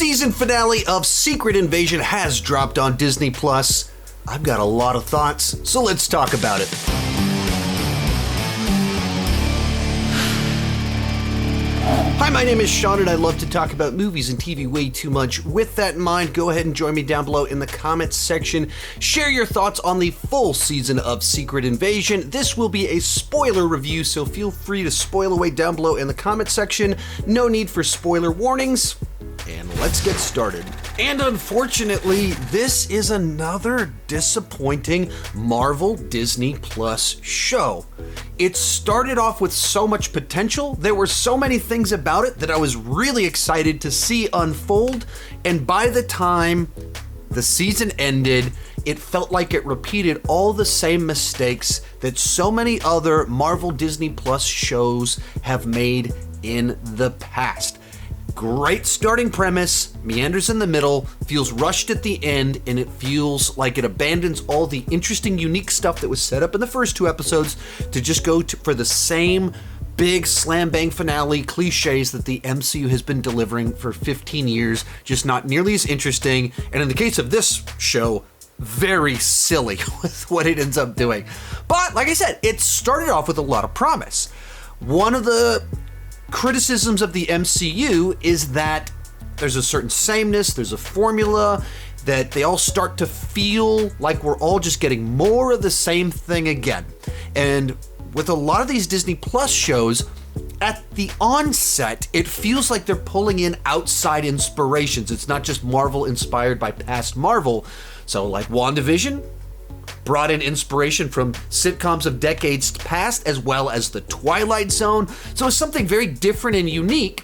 season finale of Secret Invasion has dropped on Disney+. I've got a lot of thoughts, so let's talk about it. Hi, my name is Sean, and I love to talk about movies and TV way too much. With that in mind, go ahead and join me down below in the comments section. Share your thoughts on the full season of Secret Invasion. This will be a spoiler review, so feel free to spoil away down below in the comments section. No need for spoiler warnings. And let's get started. And unfortunately, this is another disappointing Marvel Disney Plus show. It started off with so much potential. There were so many things about it that I was really excited to see unfold. And by the time the season ended, it felt like it repeated all the same mistakes that so many other Marvel Disney Plus shows have made in the past. Great starting premise, meanders in the middle, feels rushed at the end, and it feels like it abandons all the interesting, unique stuff that was set up in the first two episodes to just go for the same big slam bang finale cliches that the MCU has been delivering for 15 years, just not nearly as interesting, and in the case of this show, very silly with what it ends up doing. But like I said, it started off with a lot of promise. One of the criticisms of the MCU is that there's a certain sameness, there's a formula, that they all start to feel like we're all just getting more of the same thing again. And with a lot of these Disney Plus shows, at the onset, it feels like they're pulling in outside inspirations. It's not just Marvel inspired by past Marvel. So like WandaVision brought in inspiration from sitcoms of decades past, as well as The Twilight Zone. So it's something very different and unique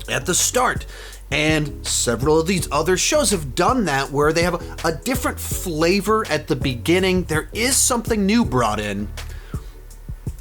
at the start. And several of these other shows have done that, where they have a different flavor at the beginning. There is something new brought in.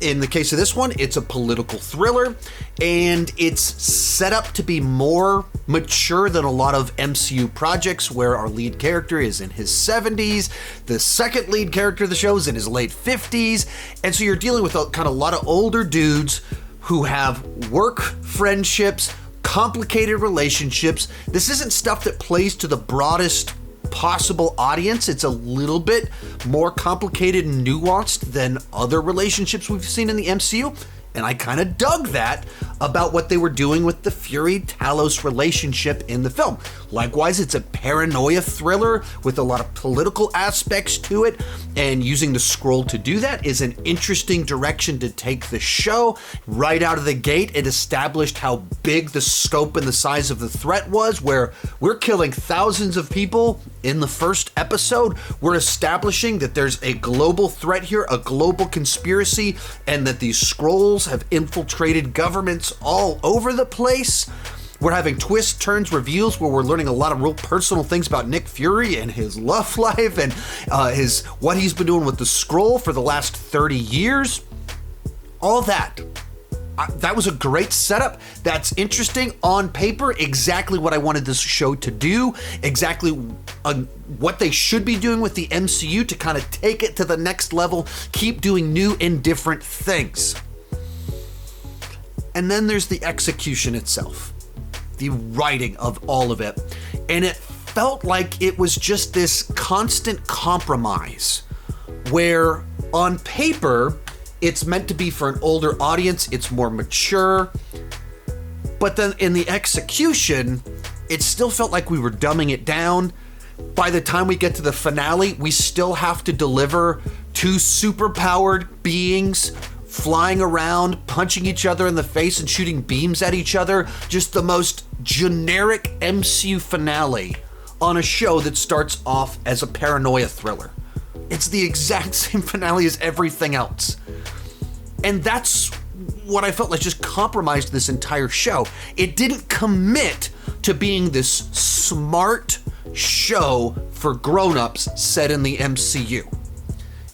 In the case of this one, it's a political thriller, and it's set up to be more mature than a lot of MCU projects where our lead character is in his 70s, the second lead character of the show is in his late 50s, and so you're dealing with a lot of older dudes who have work friendships, complicated relationships. This isn't stuff that plays to the broadest possible audience. It's a little bit more complicated and nuanced than other relationships we've seen in the MCU, and I kind of dug that about what they were doing with the Fury-Talos relationship in the film. Likewise, it's a paranoia thriller with a lot of political aspects to it, and using the Skrull to do that is an interesting direction to take the show. Right out of the gate, it established how big the scope and the size of the threat was, where we're killing thousands of people in the first episode. We're establishing that there's a global threat here, a global conspiracy, and that these Skrulls have infiltrated governments all over the place. We're having twists, turns, reveals where we're learning a lot of real personal things about Nick Fury and his love life and what he's been doing with the Skrull for the last 30 years. All that. That was a great setup. That's interesting on paper. Exactly what I wanted this show to do. Exactly what they should be doing with the MCU to kind of take it to the next level. Keep doing new and different things. And then there's the execution itself. The writing of all of it. And it felt like it was just this constant compromise where on paper, it's meant to be for an older audience, it's more mature, but then in the execution, it still felt like we were dumbing it down. By the time we get to the finale, we still have to deliver two superpowered beings flying around, punching each other in the face and shooting beams at each other. Just the most generic MCU finale on a show that starts off as a paranoia thriller. It's the exact same finale as everything else. And that's what I felt like just compromised this entire show. It didn't commit to being this smart show for grown-ups set in the MCU.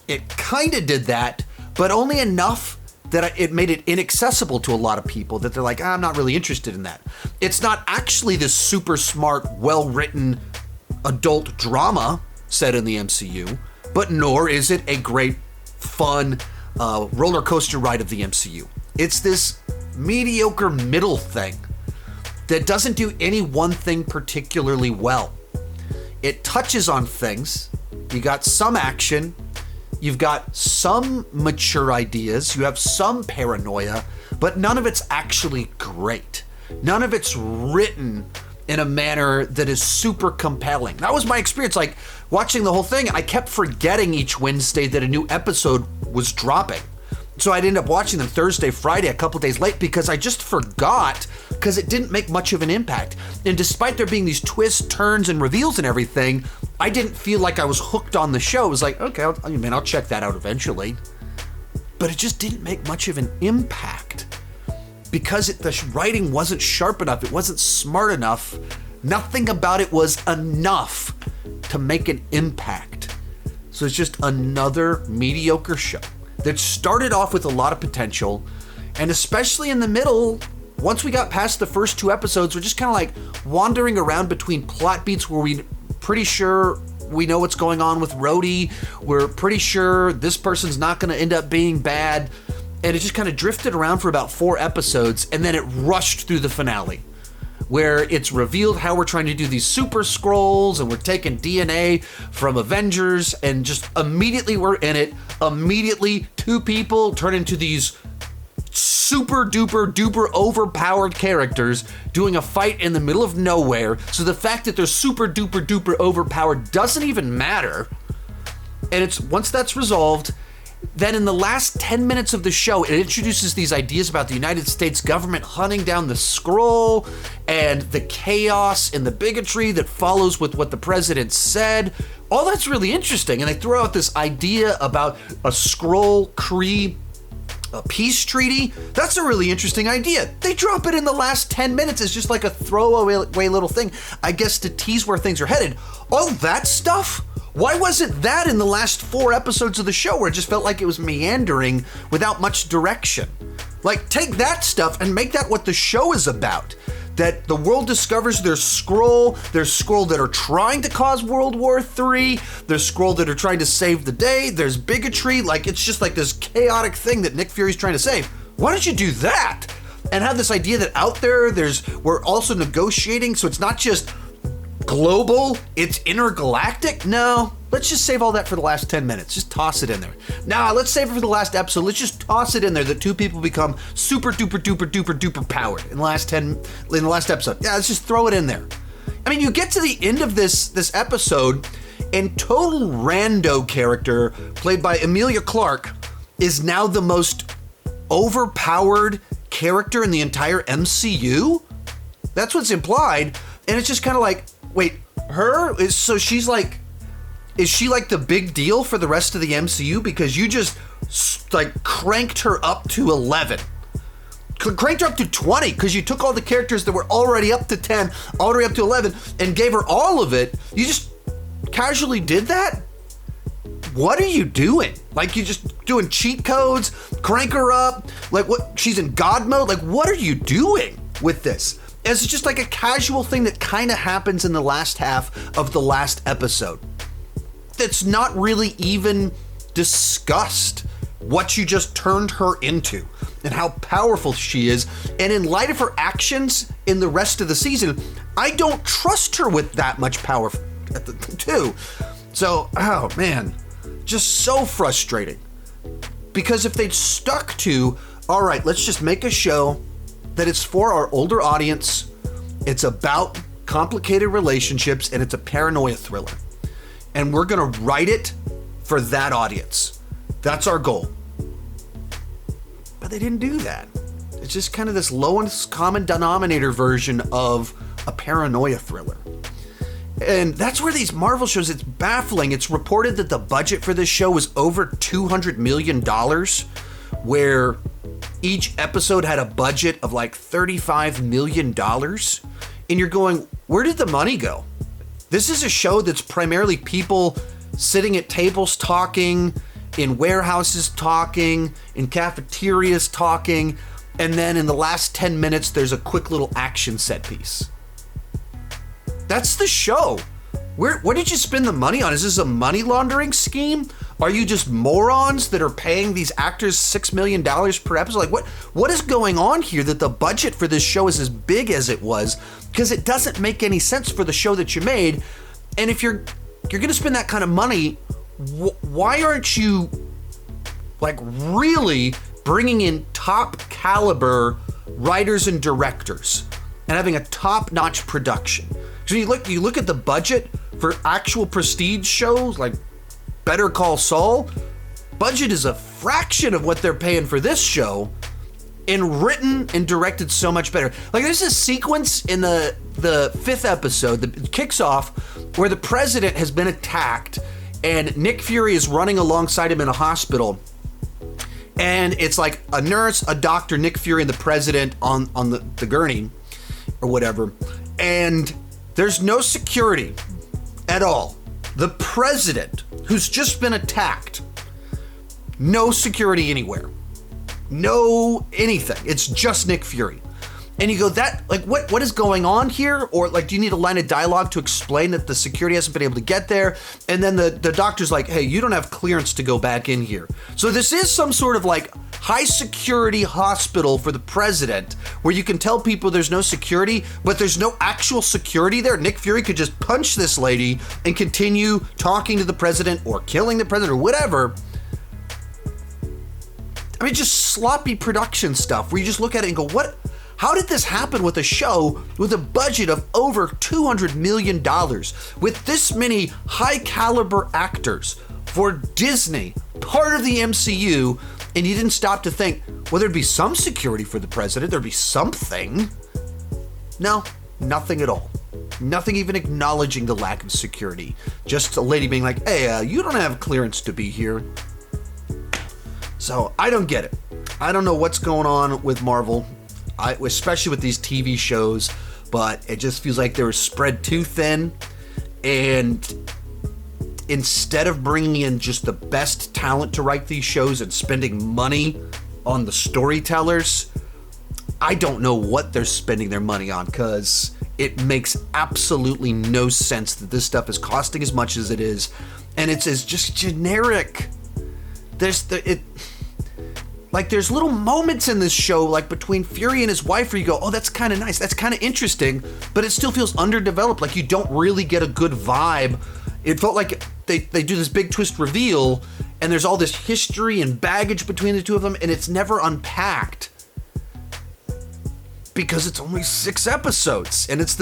It kind of did that, but only enough that it made it inaccessible to a lot of people, that they're like, I'm not really interested in that. It's not actually this super smart, well-written adult drama set in the MCU, but nor is it a great, fun roller coaster ride of the MCU. It's this mediocre middle thing that doesn't do any one thing particularly well. It touches on things. You got some action. You've got some mature ideas. You have some paranoia, but none of it's actually great. None of it's written in a manner that is super compelling. That was my experience. Like, watching the whole thing, I kept forgetting each Wednesday that a new episode was dropping. So I'd end up watching them Thursday, Friday, a couple days late because I just forgot, because it didn't make much of an impact. And despite there being these twists, turns, and reveals and everything, I didn't feel like I was hooked on the show. It was like, okay, I'll check that out eventually. But it just didn't make much of an impact because the writing wasn't sharp enough. It wasn't smart enough. Nothing about it was enough to make an impact. So it's just another mediocre show that started off with a lot of potential, and especially in the middle, once we got past the first 2 episodes, we're just kind of like wandering around between plot beats where we're pretty sure we know what's going on with Rhodey. We're pretty sure this person's not going to end up being bad, and it just kind of drifted around for about 4 episodes, and then it rushed through the finale, where it's revealed how we're trying to do these super Skrulls, and we're taking DNA from Avengers, and just immediately we're in it. Immediately 2 people turn into these super duper duper overpowered characters doing a fight in the middle of nowhere. So the fact that they're super duper duper overpowered doesn't even matter. And it's once that's resolved, then in the last 10 minutes of the show, it introduces these ideas about the United States government hunting down the Skrull and the chaos and the bigotry that follows with what the president said. All that's really interesting. And they throw out this idea about a Skrull-Kree peace treaty. That's a really interesting idea. They drop it in the last 10 minutes as just like a throwaway little thing, I guess, to tease where things are headed. All that stuff? Why wasn't that in the last 4 episodes of the show where it just felt like it was meandering without much direction? Like, take that stuff and make that what the show is about. That the world discovers there's Skrull that are trying to cause World War III, there's Skrull that are trying to save the day, there's bigotry, like it's just like this chaotic thing that Nick Fury's trying to save. Why don't you do that? And have this idea that out there, we're also negotiating, so it's not just global, it's intergalactic? No, let's just save all that for the last 10 minutes. Just toss it in there. Nah, let's save it for the last episode. Let's just toss it in there that 2 people become super duper duper duper duper powered in the last episode. Yeah, let's just throw it in there. I mean, you get to the end of this episode, and total rando character played by Emilia Clarke is now the most overpowered character in the entire MCU? That's what's implied, and it's just kind of like, wait, is she like the big deal for the rest of the MCU because you just like cranked her up to 11, cranked her up to 20 because you took all the characters that were already up to 10, already up to 11, and gave her all of it? You just casually did that? What are you doing? Like, you just doing cheat codes, crank her up, like what? She's in God mode? Like, what are you doing with this? It's just like a casual thing that kind of happens in the last half of the last episode. That's not really even discussed what you just turned her into and how powerful she is. And in light of her actions in the rest of the season, I don't trust her with that much power too. So, oh man, just so frustrating. Because if they'd stuck to, all right, let's just make a show that it's for our older audience, it's about complicated relationships, and it's a paranoia thriller. And we're gonna write it for that audience. That's our goal. But they didn't do that. It's just kind of this lowest common denominator version of a paranoia thriller. And that's where these Marvel shows, it's baffling. It's reported that the budget for this show was over $200 million, where each episode had a budget of like $35 million. And you're going, where did the money go? This is a show that's primarily people sitting at tables talking, in warehouses talking, in cafeterias talking, and then in the last 10 minutes, there's a quick little action set piece. That's the show. What did you spend the money on? Is this a money laundering scheme? Are you just morons that are paying these actors $6 million per episode? Like, what is going on here that the budget for this show is as big as it was? Because it doesn't make any sense for the show that you made. And if you're going to spend that kind of money, why aren't you, like, really bringing in top caliber writers and directors and having a top-notch production? So you look at the budget for actual prestige shows like Better Call Saul. Budget is a fraction of what they're paying for this show, and written and directed so much better. Like, there's a sequence in the 5th episode that kicks off where the president has been attacked and Nick Fury is running alongside him in a hospital. And it's like a nurse, a doctor, Nick Fury, and the president on the gurney or whatever. And there's no security at all. The president, who's just been attacked, no security anywhere. No anything. It's just Nick Fury. And you go, what is going on here? Or like, do you need a line of dialogue to explain that the security hasn't been able to get there? And then the doctor's like, hey, you don't have clearance to go back in here. So this is some sort of like high security hospital for the president where you can tell people there's no security, but there's no actual security there. Nick Fury could just punch this lady and continue talking to the president or killing the president or whatever. I mean, just sloppy production stuff where you just look at it and go, what? How did this happen with a show with a budget of over $200 million with this many high caliber actors for Disney, part of the MCU, and you didn't stop to think, well, there'd be some security for the president, there'd be something. No, nothing at all. Nothing even acknowledging the lack of security. Just a lady being like, hey, you don't have clearance to be here. So I don't get it. I don't know what's going on with Marvel. Especially with these TV shows, but it just feels like they were spread too thin, and instead of bringing in just the best talent to write these shows and spending money on the storytellers, I don't know what they're spending their money on, because it makes absolutely no sense that this stuff is costing as much as it is, and it's just generic. There's little moments in this show, like between Fury and his wife, where you go, oh, that's kind of nice, that's kind of interesting, but it still feels underdeveloped. Like, you don't really get a good vibe. It felt like they do this big twist reveal, and there's all this history and baggage between the two of them, and it's never unpacked because it's only 6 episodes, and it's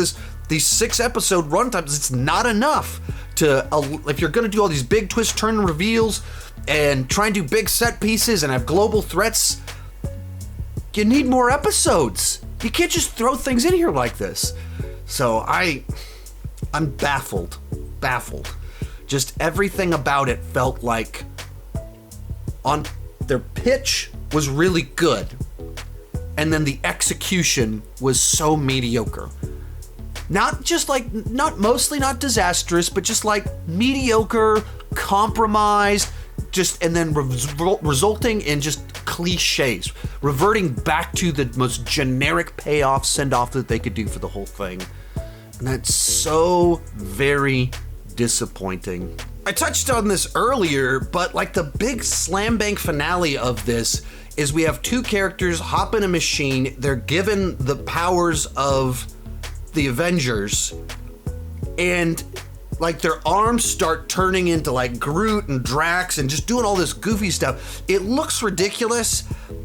these 6 episode runtimes. It's not enough to, if you're going to do all these big twist turn reveals and try and do big set pieces and have global threats, you need more episodes. You can't just throw things in here like this. So I'm baffled. Just everything about it felt like their pitch was really good, and then the execution was so mediocre. Not disastrous, but just like mediocre, compromised, and then resulting in just cliches, reverting back to the most generic payoff send-off that they could do for the whole thing. And that's so very disappointing. I touched on this earlier, but like the big slam bang finale of this is we have 2 characters hop in a machine. They're given the powers of the Avengers, and like their arms start turning into like Groot and Drax and just doing all this goofy stuff. It looks ridiculous.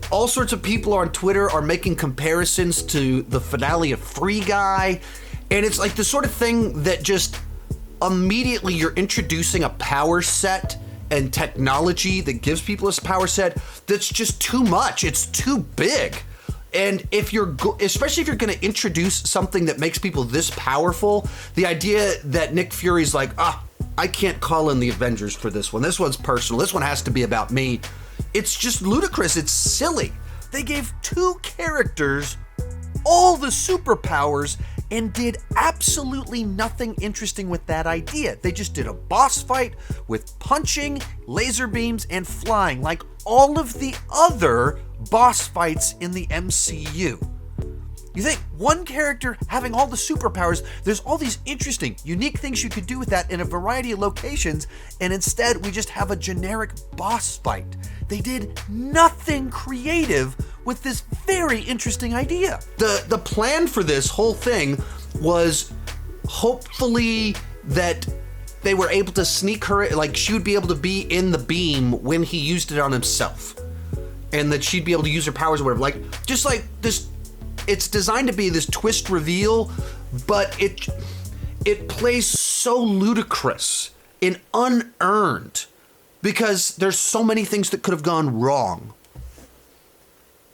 All sorts of people on Twitter are making comparisons to the finale of Free Guy, and it's like the sort of thing that just immediately you're introducing a power set and technology that gives people this power set that's just too much. It's too big. And especially if you're going to introduce something that makes people this powerful, the idea that Nick Fury's like, I can't call in the Avengers for this one. This one's personal. This one has to be about me. It's just ludicrous. It's silly. They gave 2 characters all the superpowers and did absolutely nothing interesting with that idea. They just did a boss fight with punching, laser beams, and flying like all of the other boss fights in the MCU. You think one character having all the superpowers, there's all these interesting, unique things you could do with that in a variety of locations, and instead we just have a generic boss fight. They did nothing creative with this very interesting idea. The plan for this whole thing was hopefully that they were able to sneak her, like she would be able to be in the beam when he used it on himself. And that she'd be able to use her powers or whatever. Like, just like this, it's designed to be this twist reveal, but it plays so ludicrous and unearned because there's so many things that could have gone wrong.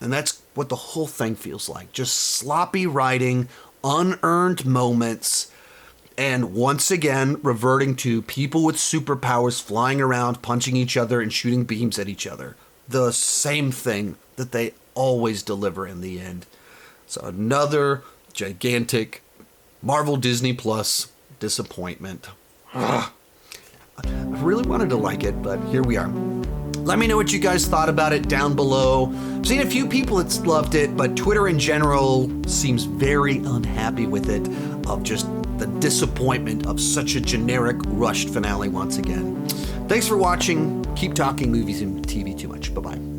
And that's what the whole thing feels like. Just sloppy writing, unearned moments, and once again, reverting to people with superpowers flying around, punching each other and shooting beams at each other. The same thing that they always deliver in the end. So another gigantic Marvel Disney Plus disappointment. Ugh. I really wanted to like it, but here we are. Let me know what you guys thought about it down below. I've seen a few people that's loved it, but Twitter in general seems very unhappy with it, of just the disappointment of such a generic, rushed finale once again. Thanks for watching. Keep talking movies and TV too much. Bye-bye.